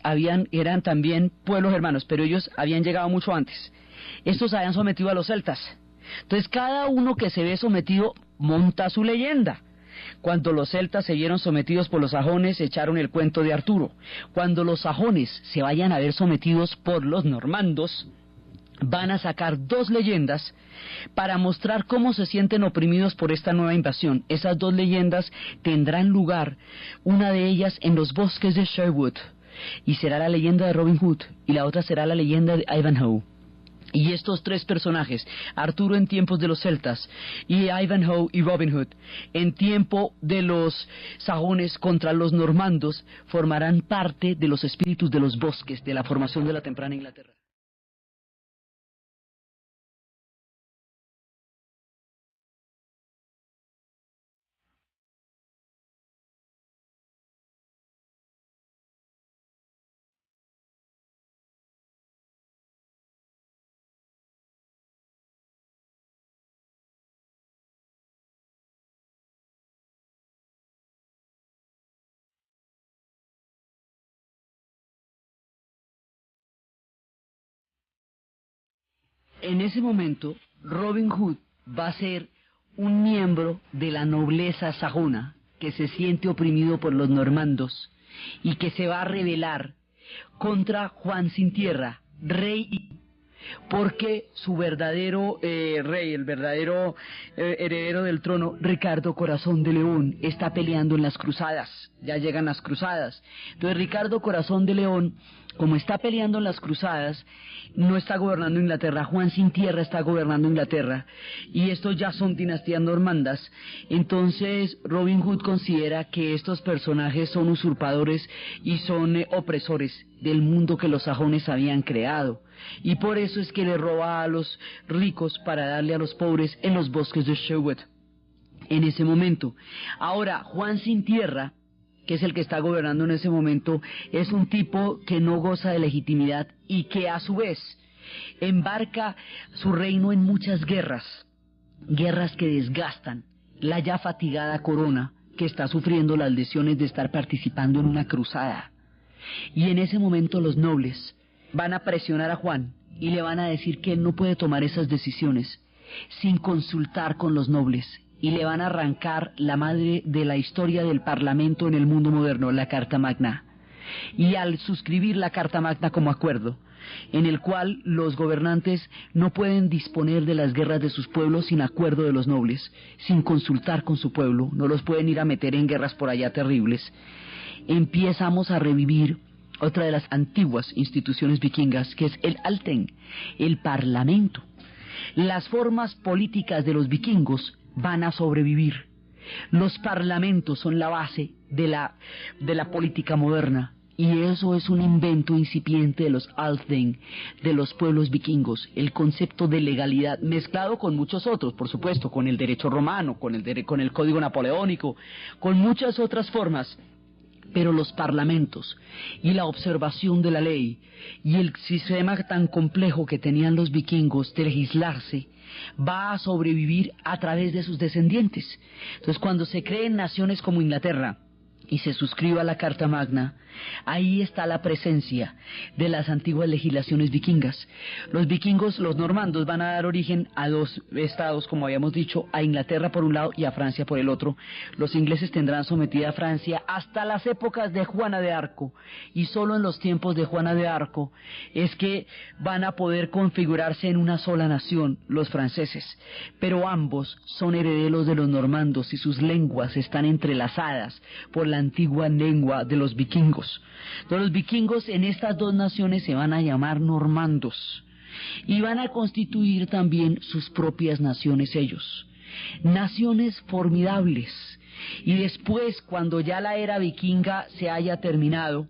Speaker 2: eran también pueblos hermanos, pero ellos habían llegado mucho antes. Estos habían sometido a los celtas. Entonces cada uno que se ve sometido monta su leyenda. Cuando los celtas se vieron sometidos por los sajones, echaron el cuento de Arturo. Cuando los sajones se vayan a ver sometidos por los normandos, van a sacar dos leyendas para mostrar cómo se sienten oprimidos por esta nueva invasión. Esas dos leyendas tendrán lugar, una de ellas en los bosques de Sherwood, y será la leyenda de Robin Hood, y la otra será la leyenda de Ivanhoe. Y estos tres personajes, Arturo en tiempos de los celtas, y Ivanhoe y Robin Hood en tiempo de los sajones contra los normandos, formarán parte de los espíritus de los bosques, de la formación de la temprana Inglaterra. En ese momento, Robin Hood va a ser un miembro de la nobleza sajona que se siente oprimido por los normandos y que se va a rebelar contra Juan sin Tierra, rey, porque su verdadero rey, el verdadero heredero del trono, Ricardo Corazón de León, está peleando en las cruzadas. Ya llegan las cruzadas. Entonces Ricardo Corazón de León, como está peleando en las cruzadas, no está gobernando Inglaterra. Juan sin Tierra está gobernando Inglaterra, y estos ya son dinastías normandas. Entonces Robin Hood considera que estos personajes son usurpadores y son opresores del mundo que los sajones habían creado, y por eso es que le roba a los ricos para darle a los pobres en los bosques de Sherwood en ese momento. Ahora, Juan sin Tierra, que es el que está gobernando en ese momento, es un tipo que no goza de legitimidad y que a su vez embarca su reino en muchas guerras que desgastan la ya fatigada corona, que está sufriendo las lesiones de estar participando en una cruzada. Y en ese momento los nobles van a presionar a Juan y le van a decir que él no puede tomar esas decisiones sin consultar con los nobles, y le van a arrancar la madre de la historia del parlamento en el mundo moderno, la Carta Magna. Y al suscribir la Carta Magna como acuerdo, en el cual los gobernantes no pueden disponer de las guerras de sus pueblos sin acuerdo de los nobles, sin consultar con su pueblo, no los pueden ir a meter en guerras por allá terribles, empezamos a revivir otra de las antiguas instituciones vikingas, que es el Althing, el parlamento. Las formas políticas de los vikingos van a sobrevivir. Los parlamentos son la base de la política moderna, y eso es un invento incipiente de los Althing, de los pueblos vikingos, el concepto de legalidad mezclado con muchos otros, por supuesto, con el derecho romano, con el código napoleónico, con muchas otras formas. Pero los parlamentos y la observación de la ley y el sistema tan complejo que tenían los vikingos de legislarse va a sobrevivir a través de sus descendientes. Entonces, cuando se creen naciones como Inglaterra y se suscriba la Carta Magna, ahí está la presencia de las antiguas legislaciones vikingas. Los vikingos, los normandos, van a dar origen a dos estados, como habíamos dicho, a Inglaterra por un lado y a Francia por el otro. Los ingleses tendrán sometida a Francia hasta las épocas de Juana de Arco, y solo en los tiempos de Juana de Arco es que van a poder configurarse en una sola nación, los franceses. Pero ambos son herederos de los normandos y sus lenguas están entrelazadas por la antigua lengua de los vikingos. Entonces los vikingos en estas dos naciones se van a llamar normandos y van a constituir también sus propias naciones ellos, naciones formidables. Y después, cuando ya la era vikinga se haya terminado,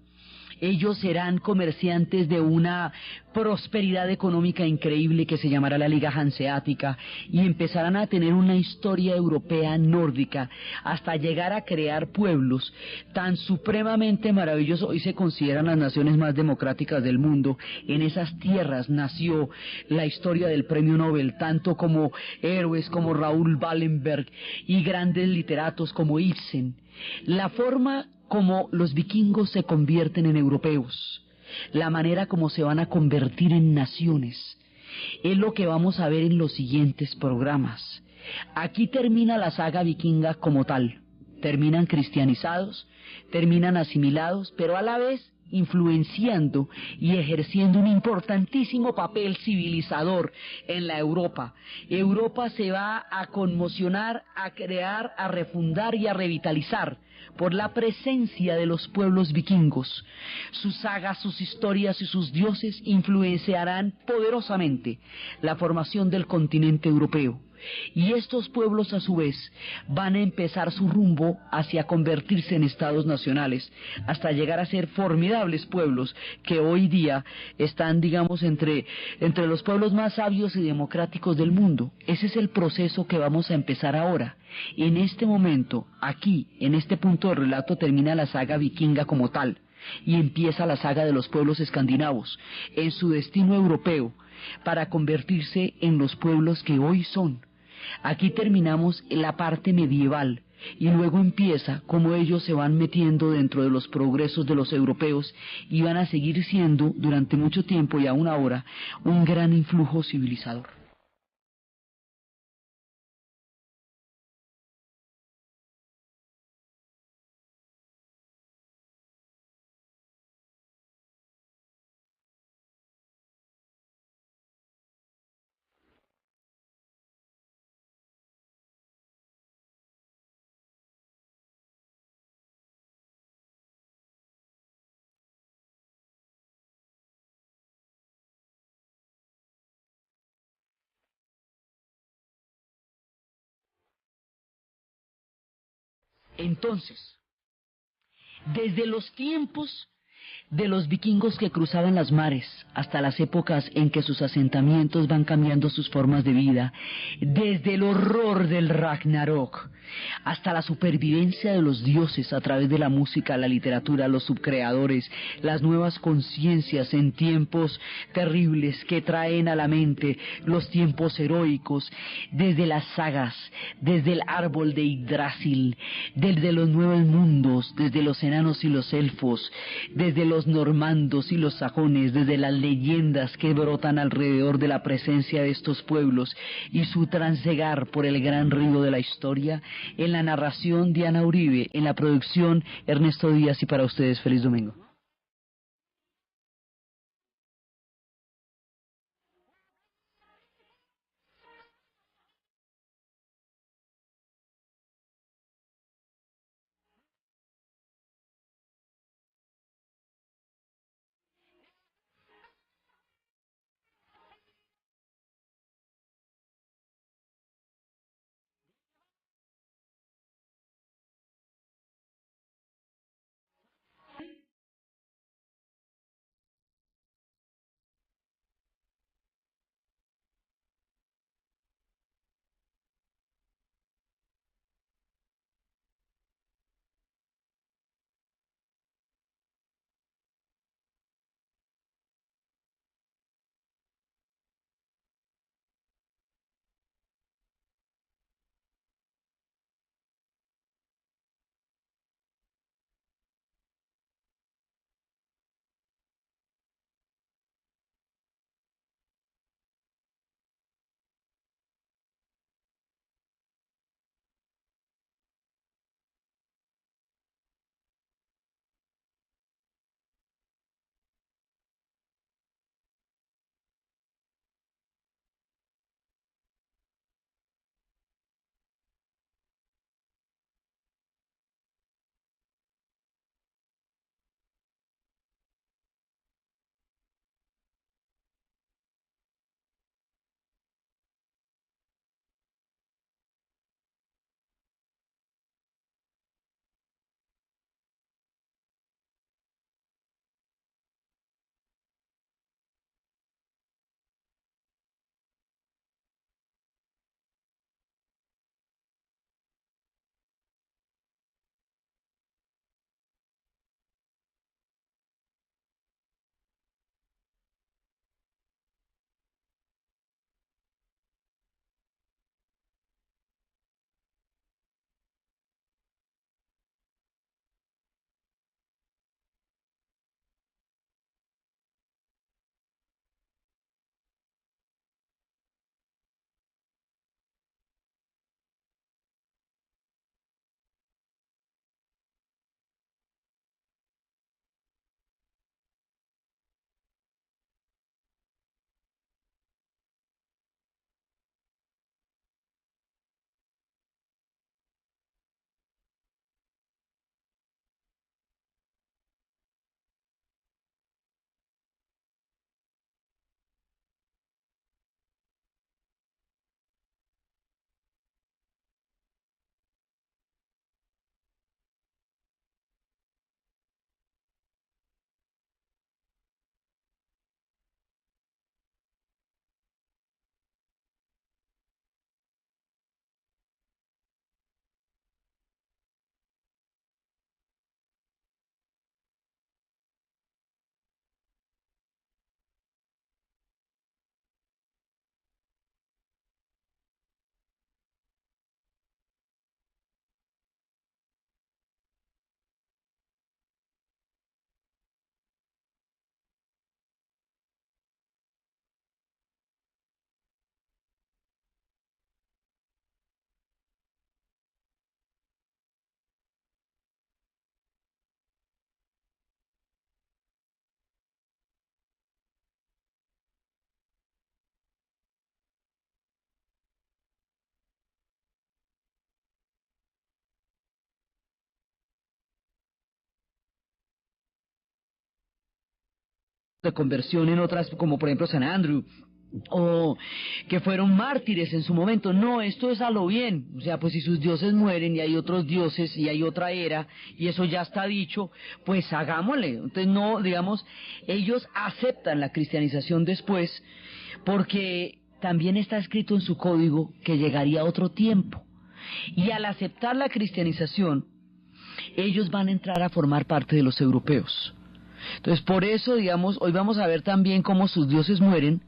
Speaker 2: ellos serán comerciantes de una prosperidad económica increíble que se llamará la Liga Hanseática, y empezarán a tener una historia europea nórdica hasta llegar a crear pueblos tan supremamente maravillosos. Hoy se consideran las naciones más democráticas del mundo. En esas tierras nació la historia del premio Nobel, tanto como héroes como Raúl Wallenberg y grandes literatos como Ibsen. La forma como los vikingos se convierten en europeos, la manera como se van a convertir en naciones, es lo que vamos a ver en los siguientes programas. Aquí termina la saga vikinga como tal. Terminan cristianizados, terminan asimilados, pero a la vez influenciando y ejerciendo un importantísimo papel civilizador en la Europa. Europa se va a conmocionar, a crear, a refundar y a revitalizar por la presencia de los pueblos vikingos. Sus sagas, sus historias y sus dioses influenciarán poderosamente la formación del continente europeo. Y estos pueblos a su vez van a empezar su rumbo hacia convertirse en estados nacionales, hasta llegar a ser formidables pueblos que hoy día están, digamos, entre los pueblos más sabios y democráticos del mundo. Ese es el proceso que vamos a empezar ahora. En este momento, aquí, en este punto del relato, termina la saga vikinga como tal, y empieza la saga de los pueblos escandinavos, en su destino europeo, para convertirse en los pueblos que hoy son. Aquí terminamos la parte medieval y luego empieza cómo ellos se van metiendo dentro de los progresos de los europeos y van a seguir siendo durante mucho tiempo y aún ahora un gran influjo civilizador. Entonces, desde los tiempos de los vikingos que cruzaban las mares hasta las épocas en que sus asentamientos van cambiando sus formas de vida, desde el horror del Ragnarok hasta la supervivencia de los dioses a través de la música, la literatura, los subcreadores, las nuevas conciencias en tiempos terribles que traen a la mente los tiempos heroicos, desde las sagas, desde el árbol de Yggdrasil, desde los nuevos mundos, desde los enanos y los elfos, desde los normandos y los sajones, desde las leyendas que brotan alrededor de la presencia de estos pueblos y su transegar por el gran río de la historia. En la narración, Diana Uribe; en la producción, Ernesto Díaz, y para ustedes, feliz domingo. de conversión en otras, como por ejemplo San Andrew, o que fueron mártires en su momento. No, esto es a lo bien. O sea, pues si sus dioses mueren y hay otros dioses y hay otra era y eso ya está dicho, pues hagámosle. Entonces no, digamos, ellos aceptan la cristianización después porque también está escrito en su código que llegaría otro tiempo. Y al aceptar la cristianización, ellos van a entrar a formar parte de los europeos. Entonces por eso, digamos, hoy vamos a ver también cómo sus dioses mueren,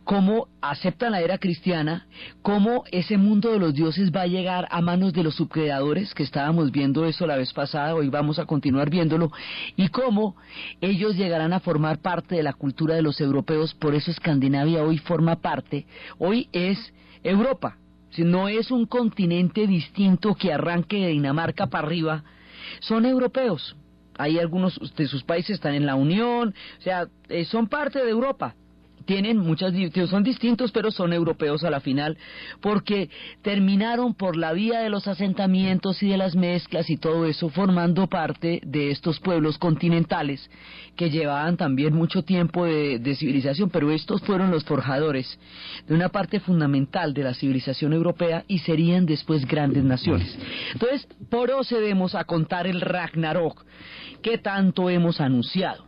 Speaker 2: cómo aceptan la era cristiana, cómo ese mundo de los dioses va a llegar a manos de los subcreadores, que estábamos viendo eso la vez pasada, hoy vamos a continuar viéndolo, y cómo ellos llegarán a formar parte de la cultura de los europeos. Por eso Escandinavia hoy forma parte, hoy es Europa, si no es un continente distinto que arranque de Dinamarca para arriba, son europeos. Hay algunos de sus países están en la Unión, o sea, son parte de Europa. Tienen muchas, son distintos, pero son europeos a la final, porque terminaron por la vía de los asentamientos y de las mezclas y todo eso, formando parte de estos pueblos continentales que llevaban también mucho tiempo de civilización, pero estos fueron los forjadores de una parte fundamental de la civilización europea y serían después grandes naciones. Entonces, procedemos a contar el Ragnarok que tanto hemos anunciado.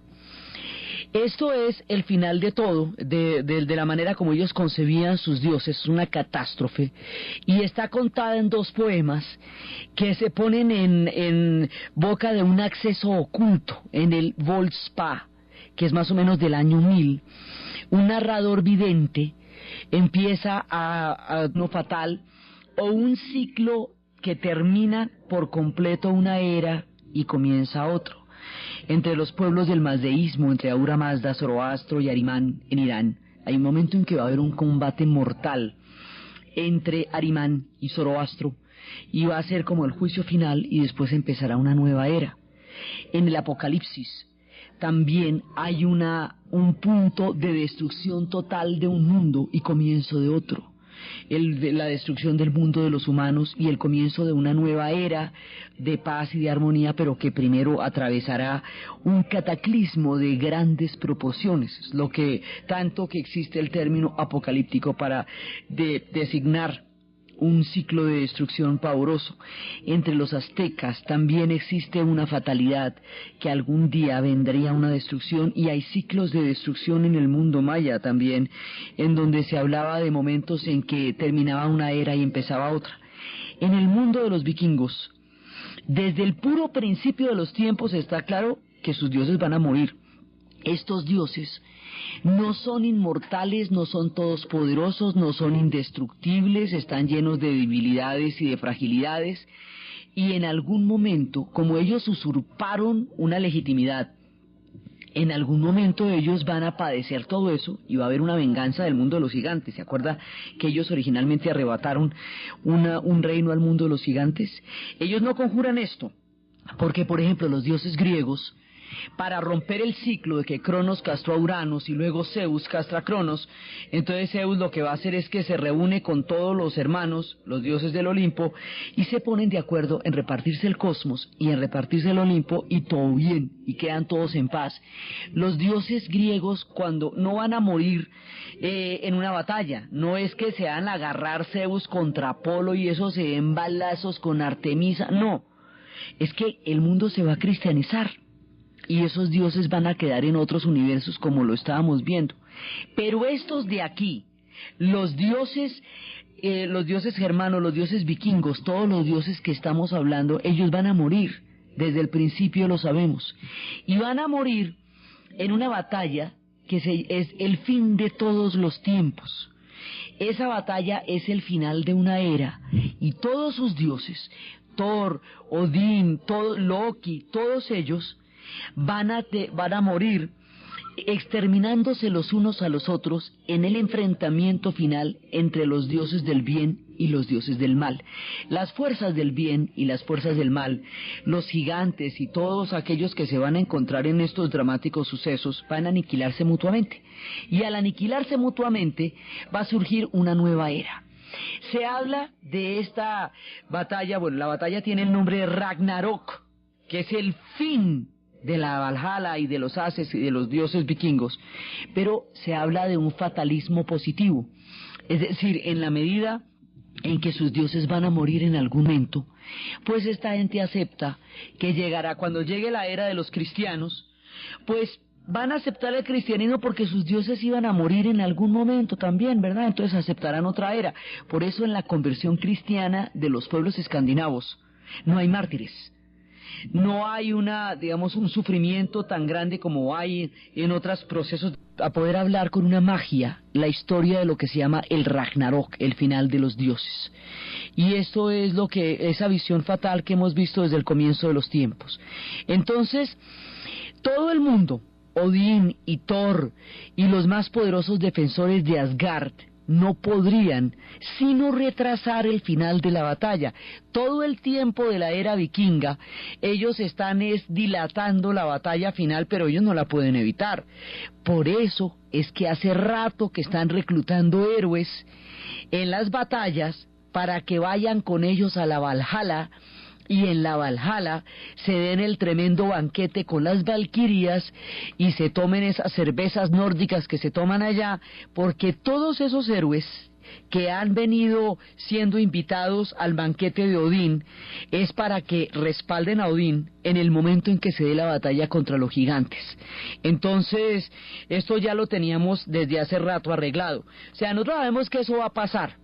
Speaker 2: Esto es el final de todo, de la manera como ellos concebían sus dioses, es una catástrofe, y está contada en 2 poemas que se ponen en boca de un acceso oculto, en el Voldspa, que es más o menos del año 1000. Un narrador vidente empieza a no fatal, o un ciclo que termina por completo una era y comienza otro. Entre los pueblos del mazdeísmo, entre Ahura Mazda, Zoroastro y Arimán en Irán, hay un momento en que va a haber un combate mortal entre Arimán y Zoroastro, y va a ser como el juicio final, y después empezará una nueva era. En el Apocalipsis también hay un punto de destrucción total de un mundo y comienzo de otro. La destrucción del mundo de los humanos y el comienzo de una nueva era de paz y de armonía, pero que primero atravesará un cataclismo de grandes proporciones, lo que tanto que existe el término apocalíptico para designar un ciclo de destrucción pavoroso. Entre los aztecas también existe una fatalidad, que algún día vendría una destrucción, y hay ciclos de destrucción en el mundo maya también, en donde se hablaba de momentos en que terminaba una era y empezaba otra. En el mundo de los vikingos, desde el puro principio de los tiempos está claro que sus dioses van a morir. Estos dioses no son inmortales, no son todos poderosos, no son indestructibles, están llenos de debilidades y de fragilidades, y en algún momento, como ellos usurparon una legitimidad, en algún momento ellos van a padecer todo eso y va a haber una venganza del mundo de los gigantes. ¿Se acuerda que ellos originalmente arrebataron un reino al mundo de los gigantes? Ellos no conjuran esto, porque por ejemplo los dioses griegos, para romper el ciclo de que Cronos castró a Uranos y luego Zeus castra a Cronos, entonces Zeus lo que va a hacer es que se reúne con todos los hermanos, los dioses del Olimpo, y se ponen de acuerdo en repartirse el cosmos y en repartirse el Olimpo, y todo bien, y quedan todos en paz. Los dioses griegos, cuando no van a morir en una batalla, no es que se van a agarrar Zeus contra Apolo y eso se den balazos con Artemisa, no, es que el mundo se va a cristianizar. Y esos dioses van a quedar en otros universos como lo estábamos viendo. Pero estos de aquí, los dioses germanos, los dioses vikingos, todos los dioses que estamos hablando, ellos van a morir. Desde el principio lo sabemos. Y van a morir en una batalla que es el fin de todos los tiempos. Esa batalla es el final de una era. Y todos sus dioses, Thor, Odín, Loki, todos ellos van a morir exterminándose los unos a los otros en el enfrentamiento final entre los dioses del bien y los dioses del mal. Las fuerzas del bien y las fuerzas del mal, los gigantes y todos aquellos que se van a encontrar en estos dramáticos sucesos van a aniquilarse mutuamente, y al aniquilarse mutuamente va a surgir una nueva era. Se habla de esta batalla, bueno, la batalla tiene el nombre de Ragnarok, que es el fin de la Valhalla y de los Ases y de los dioses vikingos, pero se habla de un fatalismo positivo, es decir, en la medida en que sus dioses van a morir en algún momento, pues esta gente acepta que llegará, cuando llegue la era de los cristianos, pues van a aceptar el cristianismo porque sus dioses iban a morir en algún momento también, ¿verdad? Entonces aceptarán otra era. Por eso en la conversión cristiana de los pueblos escandinavos no hay mártires. No hay digamos, un sufrimiento tan grande como hay en otros procesos, a poder hablar con una magia la historia de lo que se llama el Ragnarok, el final de los dioses. Y esto es esa visión fatal que hemos visto desde el comienzo de los tiempos. Entonces, todo el mundo, Odín y Thor y los más poderosos defensores de Asgard, no podrían sino retrasar el final de la batalla. Todo el tiempo de la era vikinga, ellos están dilatando la batalla final, pero ellos no la pueden evitar. Por eso es que hace rato que están reclutando héroes en las batallas para que vayan con ellos a la Valhalla, y en la Valhalla se den el tremendo banquete con las valquirias y se tomen esas cervezas nórdicas que se toman allá, porque todos esos héroes que han venido siendo invitados al banquete de Odín es para que respalden a Odín en el momento en que se dé la batalla contra los gigantes. Entonces, esto ya lo teníamos desde hace rato arreglado. O sea, nosotros sabemos que eso va a pasar.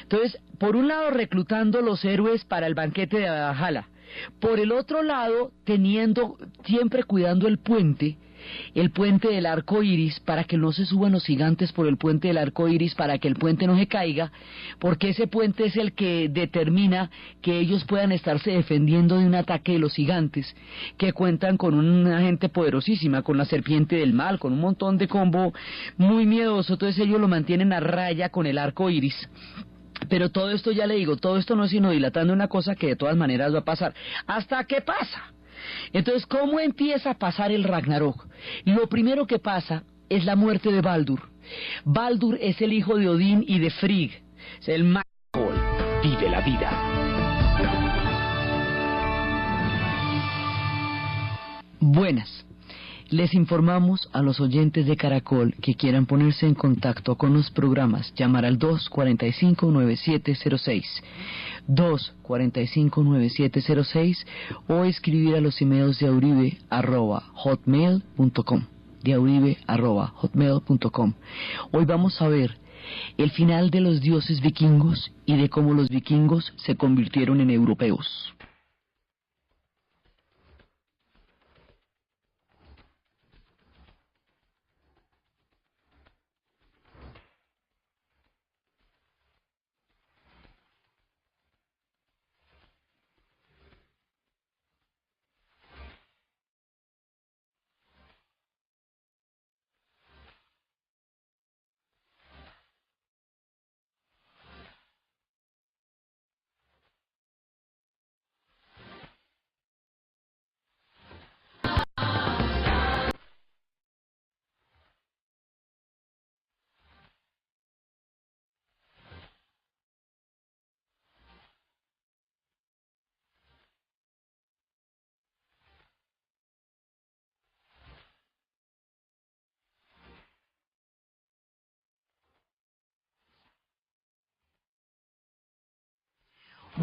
Speaker 2: Entonces, por un lado reclutando los héroes para el banquete de Valhalla, por el otro lado siempre cuidando el puente del arco iris, para que no se suban los gigantes por el puente del arco iris, para que el puente no se caiga, porque ese puente es el que determina que ellos puedan estarse defendiendo de un ataque de los gigantes, que cuentan con una gente poderosísima, con la serpiente del mal, con un montón de combo muy miedoso. Entonces ellos lo mantienen a raya con el arco iris. Pero todo esto, ya le digo, todo esto no es sino dilatando una cosa que de todas maneras va a pasar. ¿Hasta qué pasa? Entonces, ¿cómo empieza a pasar el Ragnarok? Lo primero que pasa es la muerte de Baldur. Baldur es el hijo de Odín y de Frigg. Es el más... Vive la vida. Buenas. Les informamos a los oyentes de Caracol que quieran ponerse en contacto con los programas, llamar al 245-9706, 245-9706, o escribir a los emails de auribe@hotmail.com, de auribe@hotmail.com. Hoy vamos a ver el final de los dioses vikingos y de cómo los vikingos se convirtieron en europeos.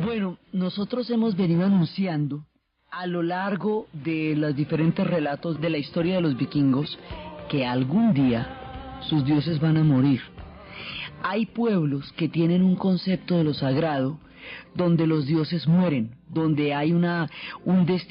Speaker 2: Bueno, nosotros hemos venido anunciando a lo largo de los diferentes relatos de la historia de los vikingos que algún día sus dioses van a morir. Hay pueblos que tienen un concepto de lo sagrado donde los dioses mueren, donde hay un destino